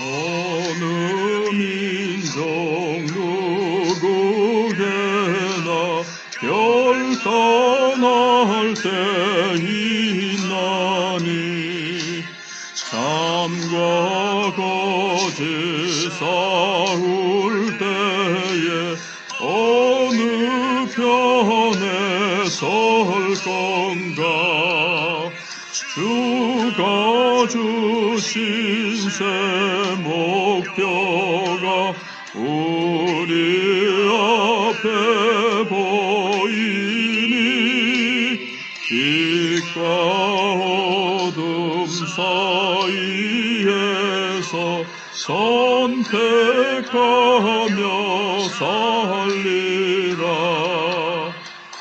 어느 민족 누구게나 결단할 때 있나니 참과 거짓 싸울 때에 어느 편에 설 건가. 주가 주신 새 목표가 우리 앞에 보이니 빛과 어둠 사이에서 선택하며 살리라.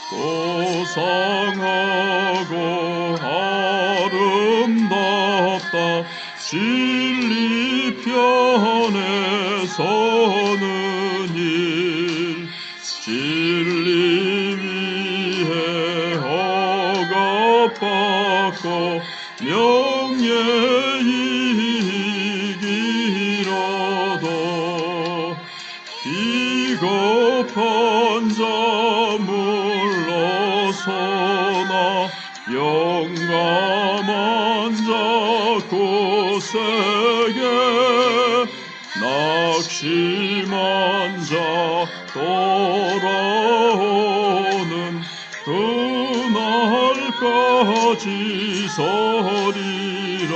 고상하고 아름답다 진리 편에 서는 일, 진리 위해 억압받고 명예이기로도 비겁한 자 물러서나 영감한 자 굳세게 낙심한 자 돌아오는 그날까지 서리라.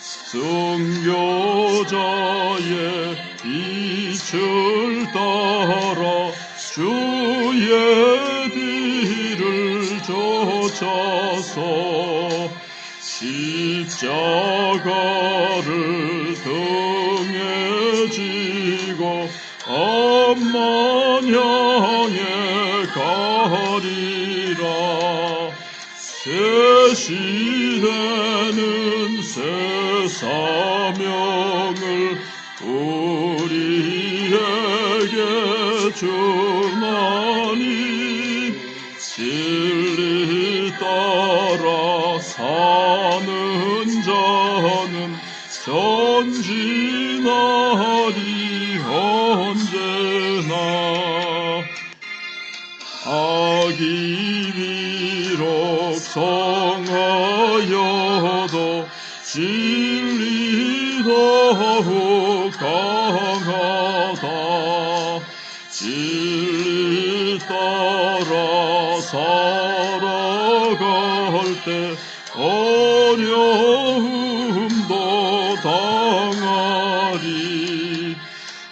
순교자의 빛을 따라 주의 뒤를 쫓아서 십자가를 등에 지고 앞만 향해 가리라. 새 시대는 새 사명을 우리에게 주나니 진리 따라 사는 자는 전진하리 언제나. 악이 비록 성하여도 진리 더욱 강하다. 진리 따라 살아갈 때 어려움도 당하리.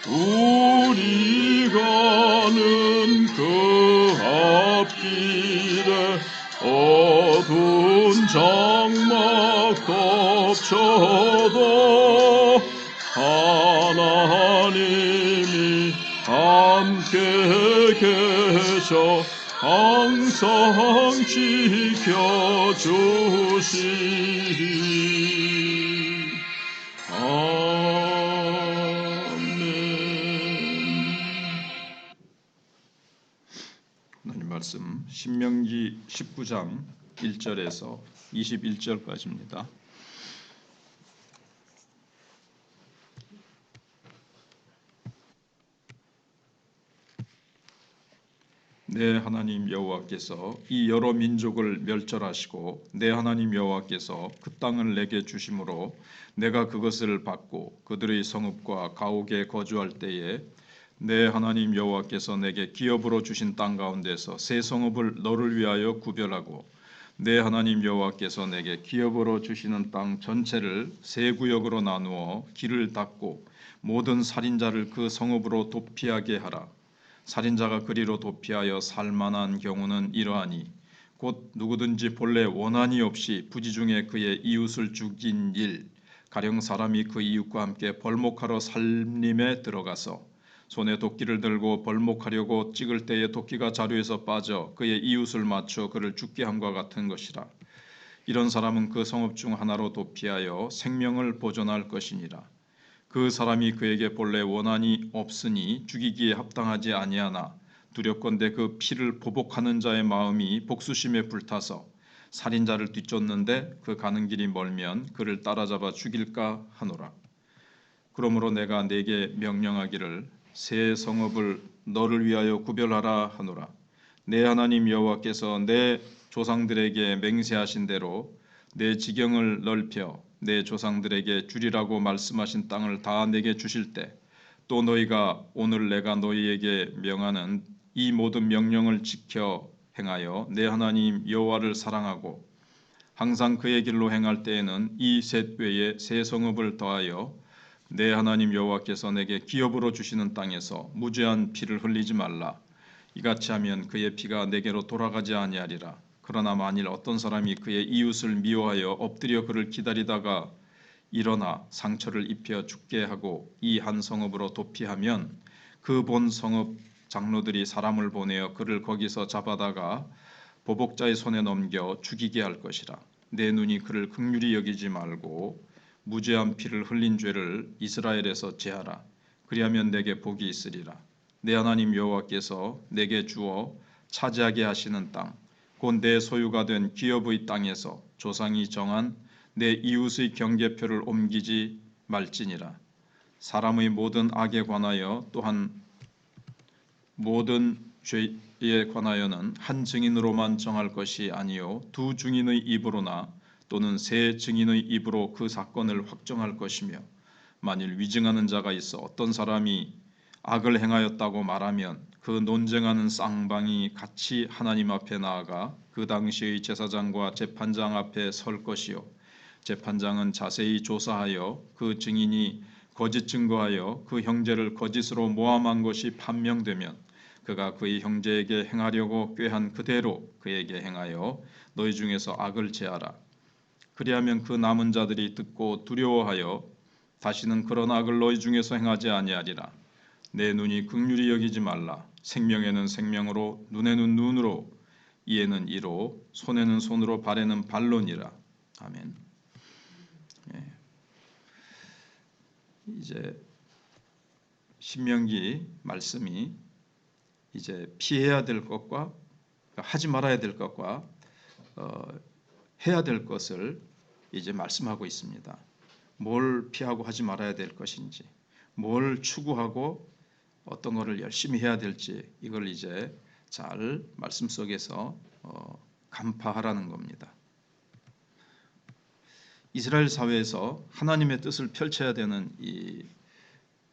우리 가는 그 앞길에 어두운 장막 덮쳐도 하나님이 함께 계셔 항상 지켜주시리. 아멘. 하나님 말씀 신명기 19장 1절에서 21절까지입니다. 내 하나님 여호와께서 이 여러 민족을 멸절하시고 내 하나님 여호와께서 그 땅을 내게 주심으로 내가 그것을 받고 그들의 성읍과 가옥에 거주할 때에 내 하나님 여호와께서 내게 기업으로 주신 땅 가운데서 새 성읍을 너를 위하여 구별하고 내 하나님 여호와께서 내게 기업으로 주시는 땅 전체를 세 구역으로 나누어 길을 닫고 모든 살인자를 그 성읍으로 도피하게 하라. 살인자가 그리로 도피하여 살만한 경우는 이러하니 곧 누구든지 본래 원한이 없이 부지중에 그의 이웃을 죽인 일, 가령 사람이 그 이웃과 함께 벌목하러 살림에 들어가서 손에 도끼를 들고 벌목하려고 찍을 때에 도끼가 자루에서 빠져 그의 이웃을 맞춰 그를 죽게 함과 같은 것이라. 이런 사람은 그 성읍 중 하나로 도피하여 생명을 보존할 것이니라. 그 사람이 그에게 본래 원한이 없으니 죽이기에 합당하지 아니하나 두렵건대 그 피를 보복하는 자의 마음이 복수심에 불타서 살인자를 뒤쫓는데 그 가는 길이 멀면 그를 따라잡아 죽일까 하노라. 그러므로 내가 네게 명령하기를 새 성읍을 너를 위하여 구별하라 하노라. 내 하나님 여호와께서 내 조상들에게 맹세하신 대로 내 지경을 넓혀 내 조상들에게 주리라고 말씀하신 땅을 다 내게 주실 때 또 너희가 오늘 내가 너희에게 명하는 이 모든 명령을 지켜 행하여 내 하나님 여호와를 사랑하고 항상 그의 길로 행할 때에는 이 셋 외에 새 성읍을 더하여 내 하나님 여호와께서 내게 기업으로 주시는 땅에서 무죄한 피를 흘리지 말라. 이같이 하면 그의 피가 내게로 돌아가지 아니하리라. 그러나 만일 어떤 사람이 그의 이웃을 미워하여 엎드려 그를 기다리다가 일어나 상처를 입혀 죽게 하고 이 한 성읍으로 도피하면 그 본 성읍 장로들이 사람을 보내어 그를 거기서 잡아다가 보복자의 손에 넘겨 죽이게 할 것이라. 내 눈이 그를 긍휼히 여기지 말고 무죄한 피를 흘린 죄를 이스라엘에서 제하라. 그리하면 내게 복이 있으리라. 내 하나님 여호와께서 내게 주어 차지하게 하시는 땅, 곧 내 소유가 된 기업의 땅에서 조상이 정한 내 이웃의 경계표를 옮기지 말지니라. 사람의 모든 악에 관하여 또한 모든 죄에 관하여는 한 증인으로만 정할 것이 아니요 두 증인의 입으로나 또는 세 증인의 입으로 그 사건을 확정할 것이며 만일 위증하는 자가 있어 어떤 사람이 악을 행하였다고 말하면 그 논쟁하는 쌍방이 같이 하나님 앞에 나아가 그 당시의 제사장과 재판장 앞에 설 것이요 재판장은 자세히 조사하여 그 증인이 거짓 증거하여 그 형제를 거짓으로 모함한 것이 판명되면 그가 그의 형제에게 행하려고 꾀한 그대로 그에게 행하여 너희 중에서 악을 제하라. 그리하면 그 남은 자들이 듣고 두려워하여 다시는 그런 악을 너희 중에서 행하지 아니하리라. 내 눈이 긍휼히 여기지 말라. 생명에는 생명으로 눈에는 눈으로 이에는 이로 손에는 손으로 발에는 발로니라. 아멘. 예. 이제 신명기 말씀이 이제 피해야 될 것과 하지 말아야 될 것과 해야 될 것을 이제 말씀하고 있습니다. 뭘 피하고 하지 말아야 될 것인지, 뭘 추구하고 어떤 것을 열심히 해야 될지 이걸 이제 잘 말씀 속에서 간파하라는 겁니다. 이스라엘 사회에서 하나님의 뜻을 펼쳐야 되는 이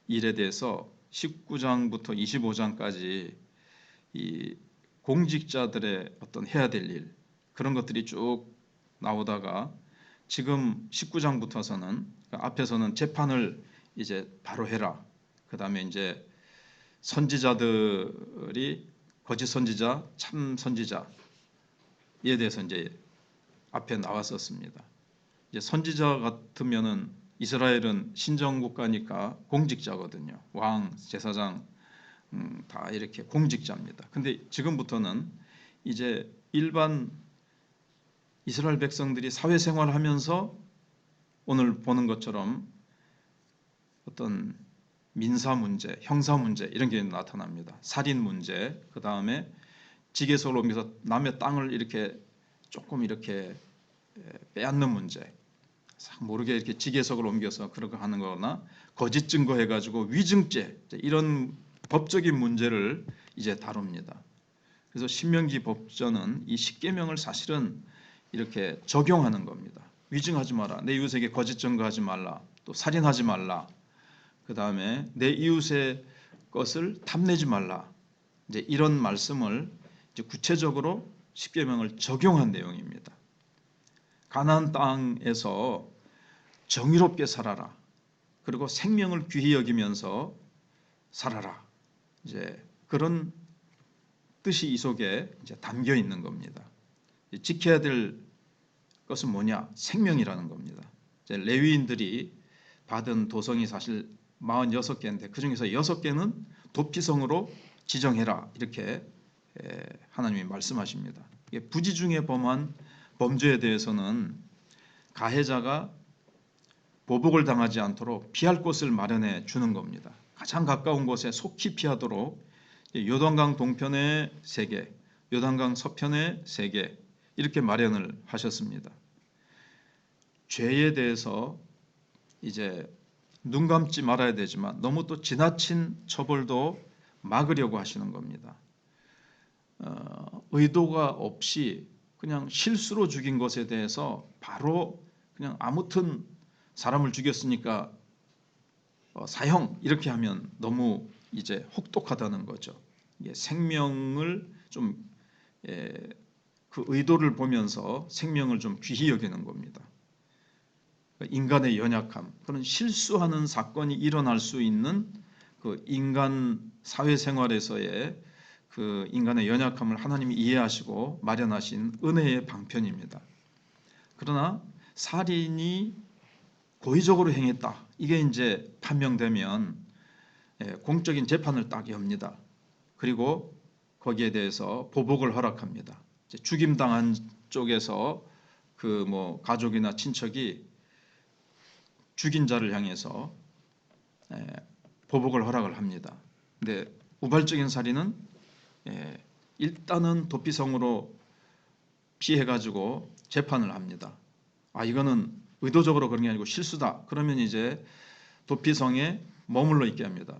일에 대해서 19장부터 25장까지 이 공직자들의 어떤 해야 될 일 그런 것들이 쭉 나오다가 지금 19장부터서는 앞에서는 재판을 이제 바로 해라. 그다음에 이제 선지자들이 거짓 선지자, 참 선지자에 대해서 이제 앞에 나왔었습니다. 이제 선지자 같으면은 이스라엘은 신정국가니까 공직자거든요. 왕, 제사장 다 이렇게 공직자입니다. 근데 지금부터는 이제 일반 이스라엘 백성들이 사회생활을 하면서 오늘 보는 것처럼 어떤 민사 문제, 형사 문제 이런 게 나타납니다. 살인 문제, 그 다음에 직에서 옮겨서 남의 땅을 이렇게 조금 이렇게 빼앗는 문제, 모르게 이렇게 직예석을 옮겨서 그렇게 하는 거나 거짓 증거해가지고 위증죄 이런 법적인 문제를 이제 다룹니다. 그래서 신명기 법전은 이 십계명을 사실은 이렇게 적용하는 겁니다. 위증하지 마라, 내 이웃에게 거짓 증거하지 말라, 또 살인하지 말라, 그 다음에 내 이웃의 것을 탐내지 말라. 이제 이런 말씀을 이제 구체적으로 십계명을 적용한 내용입니다. 가나안 땅에서 정의롭게 살아라. 그리고 생명을 귀히 여기면서 살아라. 이제 그런 뜻이 이 속에 이제 담겨 있는 겁니다. 지켜야 될 것은 뭐냐? 생명이라는 겁니다. 이제 레위인들이 받은 도성이 사실 46개인데 그 중에서 6개는 도피성으로 지정해라. 이렇게 하나님이 말씀하십니다. 부지 중에 범한 범죄에 대해서는 가해자가 보복을 당하지 않도록 피할 곳을 마련해 주는 겁니다. 가장 가까운 곳에 속히 피하도록 요단강 동편에 3개, 요단강 서편에 3개 이렇게 마련을 하셨습니다. 죄에 대해서 이제 눈 감지 말아야 되지만 너무 또 지나친 처벌도 막으려고 하시는 겁니다. 의도가 없이 그냥 실수로 죽인 것에 대해서 바로 그냥 아무튼 사람을 죽였으니까 사형 이렇게 하면 너무 이제 혹독하다는 거죠. 생명을 좀 그 의도를 보면서 생명을 좀 귀히 여기는 겁니다. 인간의 연약함, 그런 실수하는 사건이 일어날 수 있는 그 인간 사회생활에서의 그 인간의 연약함을 하나님이 이해하시고 마련하신 은혜의 방편입니다. 그러나 살인이 고의적으로 행했다, 이게 이제 판명되면 공적인 재판을 딱 엽니다. 그리고 거기에 대해서 보복을 허락합니다. 죽임당한 쪽에서 그 뭐 가족이나 친척이 죽인 자를 향해서 보복을 허락을 합니다. 근데 우발적인 살인은 일단은 도피성으로 피해가지고 재판을 합니다. 이거는 의도적으로 그런 게 아니고 실수다. 그러면 이제 도피성에 머물러 있게 합니다.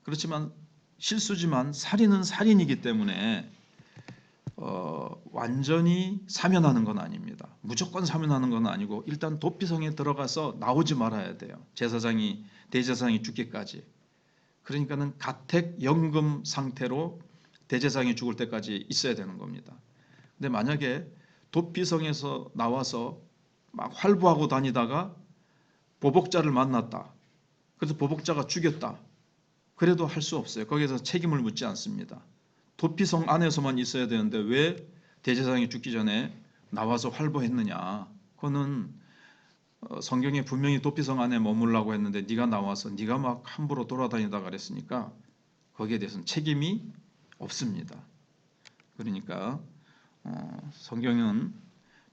그렇지만 실수지만 살인은 살인이기 때문에 완전히 사면하는 건 아닙니다. 무조건 사면하는 건 아니고 일단 도피성에 들어가서 나오지 말아야 돼요. 대제사장이 죽기까지. 그러니까는 가택 연금 상태로 대제사장이 죽을 때까지 있어야 되는 겁니다. 근데 만약에 도피성에서 나와서 막 활보하고 다니다가 보복자를 만났다. 그래서 보복자가 죽였다. 그래도 할 수 없어요. 거기에서 책임을 묻지 않습니다. 도피성 안에서만 있어야 되는데 왜 대제사장이 죽기 전에 나와서 활보했느냐. 그거는 성경에 분명히 도피성 안에 머물라고 했는데 네가 나와서 네가 막 함부로 돌아다니다가 그랬으니까 거기에 대해서는 책임이 없습니다. 그러니까 성경은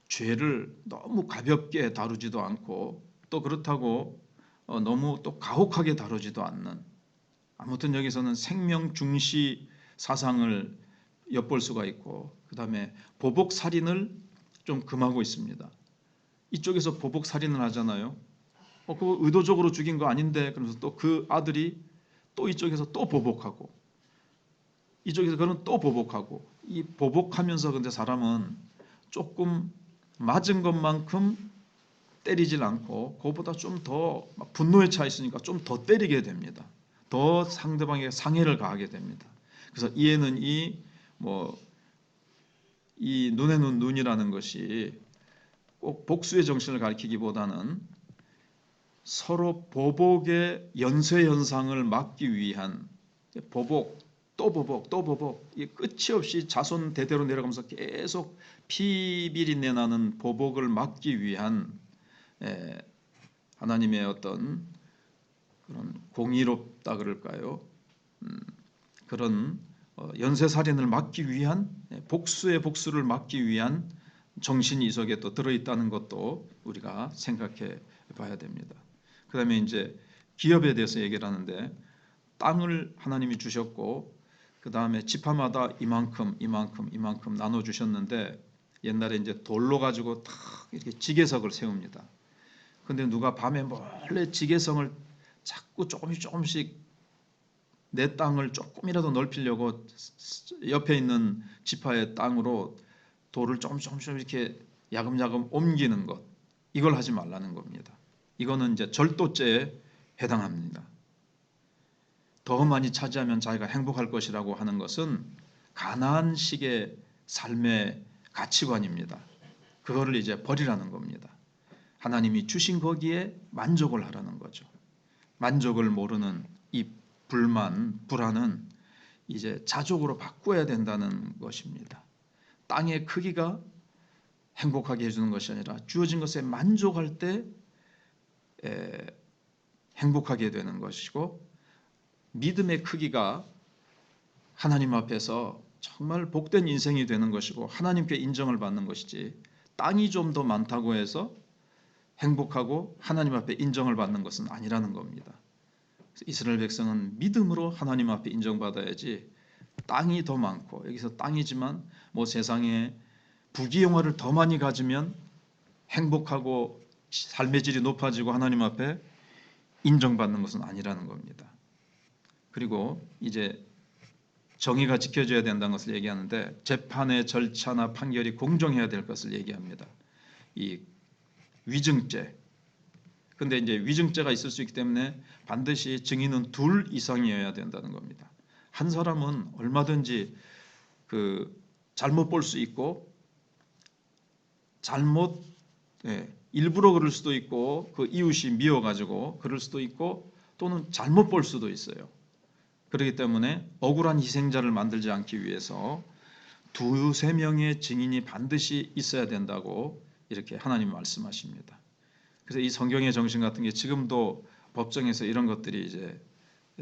죄를 너무 가볍게 다루지도 않고 또 그렇다고 너무 또 가혹하게 다루지도 않는, 아무튼 여기서는 생명 중시 사상을 엿볼 수가 있고 그 다음에 보복 살인을 좀 금하고 있습니다. 이쪽에서 보복 살인을 하잖아요. 그거 의도적으로 죽인 거 아닌데 그러면서 또 그 아들이 또 이쪽에서 또 보복하고 이쪽에서 그는 또 보복하고, 이 보복하면서 근데 사람은 조금 맞은 것만큼 때리질 않고 그보다 좀 더 분노에 차 있으니까 좀 더 때리게 됩니다. 더 상대방에게 상해를 가하게 됩니다. 그래서 이에는 이 눈에 눈이라는 것이 꼭 복수의 정신을 가리키기보다는 서로 보복의 연쇄 현상을 막기 위한 보복, 또 보복, 또 보복, 이 끝이 없이 자손 대대로 내려가면서 계속 피비린내 나는 보복을 막기 위한 하나님의 어떤 그런 공의롭다 그럴까요? 그런 연쇄살인을 막기 위한, 복수의 복수를 막기 위한 정신이 이 속에 또 들어있다는 것도 우리가 생각해 봐야 됩니다. 그 다음에 이제 기업에 대해서 얘기를 하는데, 땅을 하나님이 주셨고 그 다음에 지파마다 이만큼 나눠 주셨는데, 옛날에 이제 돌로 가지고 탁 이렇게 지게석을 세웁니다. 근데 누가 밤에 몰래 지게성을 자꾸 조금씩 내 땅을 조금이라도 넓히려고 옆에 있는 지파의 땅으로 돌을 조금씩 이렇게 야금야금 옮기는 것, 이걸 하지 말라는 겁니다. 이거는 이제 절도죄에 해당합니다. 더 많이 차지하면 자기가 행복할 것이라고 하는 것은 가나안식의 삶의 가치관입니다. 그거를 이제 버리라는 겁니다. 하나님이 주신 거기에 만족을 하라는 거죠. 만족을 모르는 이 불안은 이제 자족으로 바꿔야 된다는 것입니다. 땅의 크기가 행복하게 해주는 것이 아니라 주어진 것에 만족할 때 행복하게 되는 것이고, 믿음의 크기가 하나님 앞에서 정말 복된 인생이 되는 것이고 하나님께 인정을 받는 것이지, 땅이 좀 더 많다고 해서 행복하고 하나님 앞에 인정을 받는 것은 아니라는 겁니다. 이스라엘 백성은 믿음으로 하나님 앞에 인정받아야지, 땅이 더 많고 여기서 땅이지만 세상에 부귀영화를 더 많이 가지면 행복하고 삶의 질이 높아지고 하나님 앞에 인정받는 것은 아니라는 겁니다. 그리고 이제 정의가 지켜져야 된다는 것을 얘기하는데 재판의 절차나 판결이 공정해야 될 것을 얘기합니다. 이 위증죄. 근데 이제 위증죄가 있을 수 있기 때문에 반드시 증인은 2 이상이어야 된다는 겁니다. 한 사람은 얼마든지 잘못 볼 수 있고 일부러 그럴 수도 있고 그 이웃이 미워가지고 그럴 수도 있고 또는 잘못 볼 수도 있어요. 그렇기 때문에 억울한 희생자를 만들지 않기 위해서 2-3명의 증인이 반드시 있어야 된다고 이렇게 하나님 말씀하십니다. 그래서 이 성경의 정신 같은 게 지금도 법정에서 이런 것들이 이제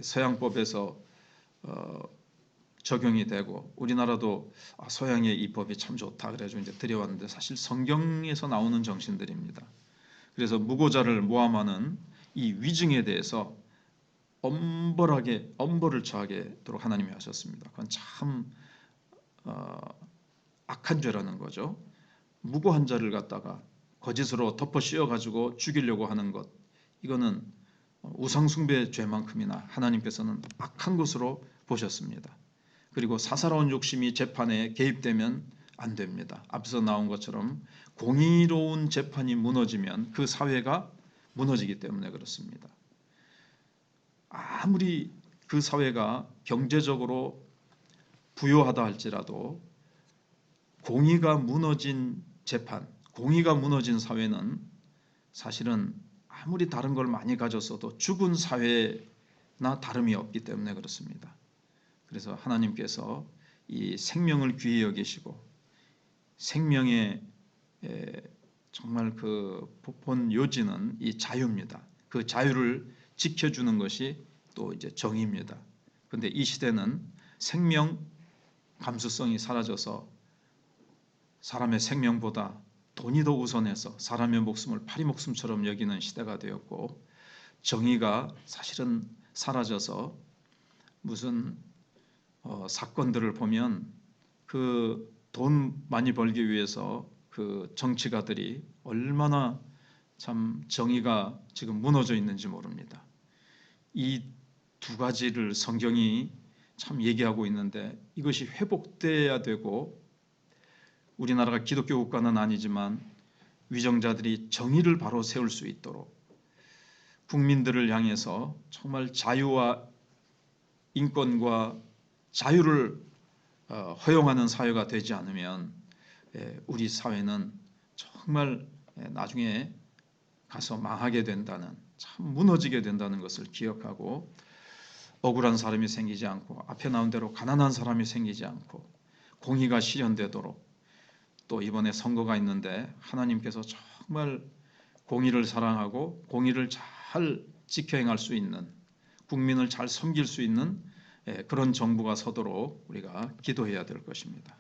서양법에서 적용이 되고 우리나라도 서양의 이 법이 참 좋다 그래가지고 이제 들여왔는데 사실 성경에서 나오는 정신들입니다. 그래서 무고자를 모함하는 이 위증에 대해서 엄벌을 처하게도록 하나님이 하셨습니다. 그건 참 악한 죄라는 거죠. 무고한 자를 갖다가 거짓으로 덮어 씌워가지고 죽이려고 하는 것, 이거는 우상숭배 죄만큼이나 하나님께서는 악한 것으로 보셨습니다. 그리고 사사로운 욕심이 재판에 개입되면 안 됩니다. 앞서 나온 것처럼 공의로운 재판이 무너지면 그 사회가 무너지기 때문에 그렇습니다. 아무리 그 사회가 경제적으로 부유하다 할지라도 공의가 무너진 재판, 공의가 무너진 사회는 사실은 아무리 다른 걸 많이 가졌어도 죽은 사회나 다름이 없기 때문에 그렇습니다. 그래서 하나님께서 이 생명을 귀히 여기시고 생명의 정말 그 본 요지는 이 자유입니다. 그 자유를 지켜주는 것이 또 이제 정의입니다. 그런데 이 시대는 생명 감수성이 사라져서 사람의 생명보다 돈이 더 우선해서 사람의 목숨을 파리 목숨처럼 여기는 시대가 되었고 정의가 사실은 사라져서 무슨 사건들을 보면 그 돈 많이 벌기 위해서 그 정치가들이 얼마나 참 정의가 지금 무너져 있는지 모릅니다. 이 2가지를 성경이 참 얘기하고 있는데 이것이 회복돼야 되고 우리나라가 기독교 국가는 아니지만 위정자들이 정의를 바로 세울 수 있도록 국민들을 향해서 정말 자유와 인권과 자유를 허용하는 사회가 되지 않으면 우리 사회는 정말 나중에 가서 망하게 된다는, 참 무너지게 된다는 것을 기억하고 억울한 사람이 생기지 않고 앞에 나온 대로 가난한 사람이 생기지 않고 공의가 실현되도록 또 이번에 선거가 있는데 하나님께서 정말 공의를 사랑하고 공의를 잘 지켜 행할 수 있는 국민을 잘 섬길 수 있는 그런 정부가 서도록 우리가 기도해야 될 것입니다.